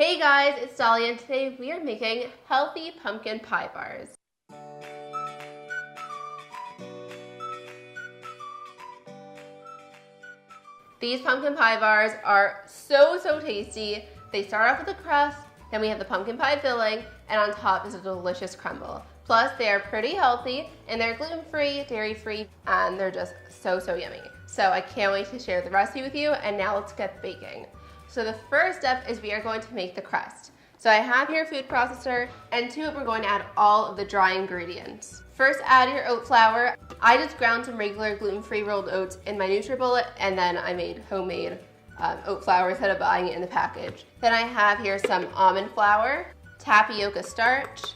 Hey guys, it's Dolly, and today we are making healthy pumpkin pie bars. These pumpkin pie bars are so tasty. They start off with a crust, then we have the pumpkin pie filling, and on top is a delicious crumble. Plus, they are pretty healthy, and they're gluten-free, dairy-free, and they're just so yummy. So I can't wait to share the recipe with you, and now let's get baking. So the first step is we are going to make the crust. So I have here a food processor, and to it we're going to add all of the dry ingredients. First, add your oat flour. I just ground some regular gluten-free rolled oats in my NutriBullet, and then I made homemade oat flour instead of buying it in the package. Then I have here some almond flour, tapioca starch,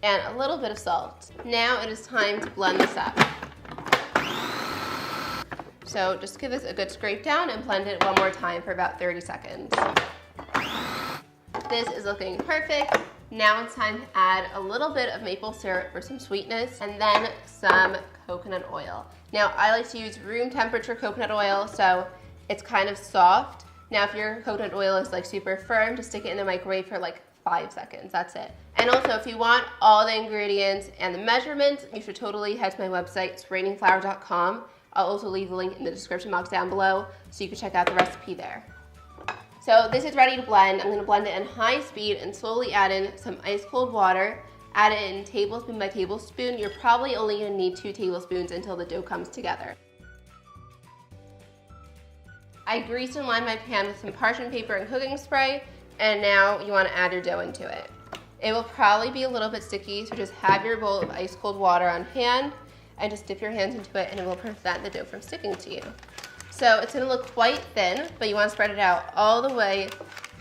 and a little bit of salt. Now it is time to blend this up. So just give this a good scrape down and blend it one more time for about 30 seconds. This is looking perfect. Now it's time to add a little bit of maple syrup for some sweetness, and then some coconut oil. Now I like to use room temperature coconut oil, so it's kind of soft. Now if your coconut oil is like super firm, just stick it in the microwave for like 5 seconds, that's it. And also if you want all the ingredients and the measurements, you should totally head to my website, it's raininflour.com. I'll also leave the link in the description box down below so you can check out the recipe there. So this is ready to blend. I'm going to blend it in high speed and slowly add in some ice cold water. Add it in tablespoon by tablespoon. You're probably only going to need 2 tablespoons until the dough comes together. I greased and lined my pan with some parchment paper and cooking spray, and now you want to add your dough into it. It will probably be a little bit sticky, so just have your bowl of ice cold water on hand and just dip your hands into it, and it will prevent the dough from sticking to you. So it's going to look quite thin, but you want to spread it out all the way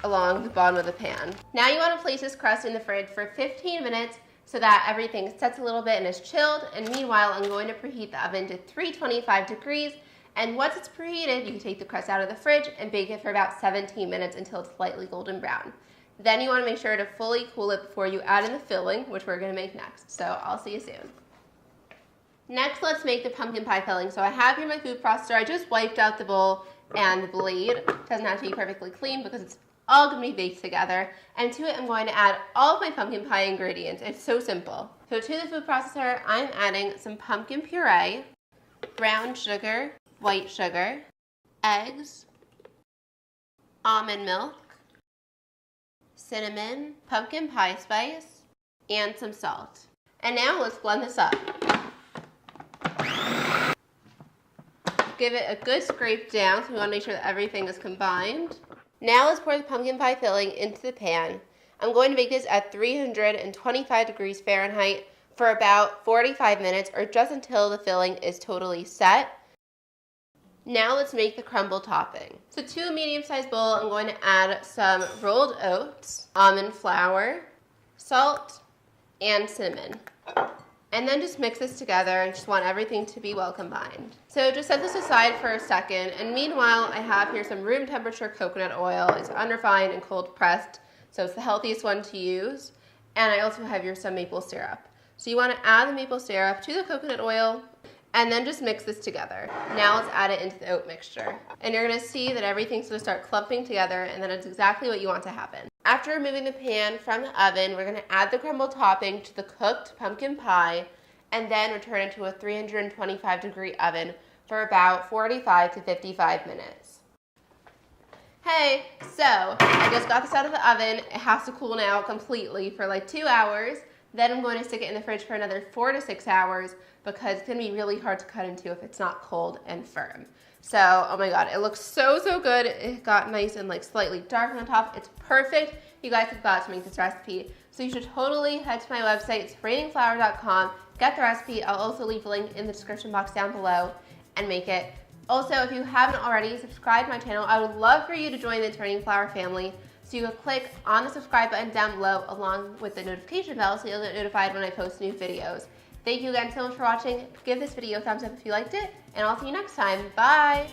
along the bottom of the pan. Now you want to place this crust in the fridge for 15 minutes so that everything sets a little bit and is chilled, and meanwhile I'm going to preheat the oven to 325 degrees, and once it's preheated you can take the crust out of the fridge and bake it for about 17 minutes until it's lightly golden brown. Then you want to make sure to fully cool it before you add in the filling, which we're going to make next. So I'll see you soon. Next, let's make the pumpkin pie filling. So I have here my food processor. I just wiped out the bowl and the blade. It doesn't have to be perfectly clean because it's all going to be baked together. And to it, I'm going to add all of my pumpkin pie ingredients. It's so simple. So to the food processor, I'm adding some pumpkin puree, brown sugar, white sugar, eggs, almond milk, cinnamon, pumpkin pie spice, and some salt. And now let's blend this up. Give it a good scrape down, so we want to make sure that everything is combined. Now let's pour the pumpkin pie filling into the pan. I'm going to bake this at 325 degrees Fahrenheit for about 45 minutes, or just until the filling is totally set. Now let's make the crumble topping. So to a medium-sized bowl, I'm going to add some rolled oats, almond flour, salt, and cinnamon. And then just mix this together. I just want everything to be well combined. So just set this aside for a second, and meanwhile I have here some room temperature coconut oil. It's unrefined and cold pressed, so it's the healthiest one to use. And I also have here some maple syrup. So you want to add the maple syrup to the coconut oil and then just mix this together. Now let's add it into the oat mixture. And you're going to see that everything's going to start clumping together, and then it's exactly what you want to happen. After removing the pan from the oven, we're going to add the crumble topping to the cooked pumpkin pie and then return it to a 325 degree oven for about 45 to 55 minutes. Hey, so I just got this out of the oven. It has to cool now completely for like 2 hours. Then I'm going to stick it in the fridge for another 4 to 6 hours because it's going to be really hard to cut into if it's not cold and firm. So, oh my god, it looks so good. It got nice and like slightly dark on top. It's perfect. You guys have got to make this recipe. So you should totally head to my website, it's raininflour.com, get the recipe. I'll also leave a link in the description box down below and make it. Also, if you haven't already, subscribe to my channel. I would love for you to join the Raining Flour family. So you can click on the subscribe button down below along with the notification bell so you'll get notified when I post new videos. Thank you again so much for watching. Give this video a thumbs up if you liked it, and I'll see you next time. Bye!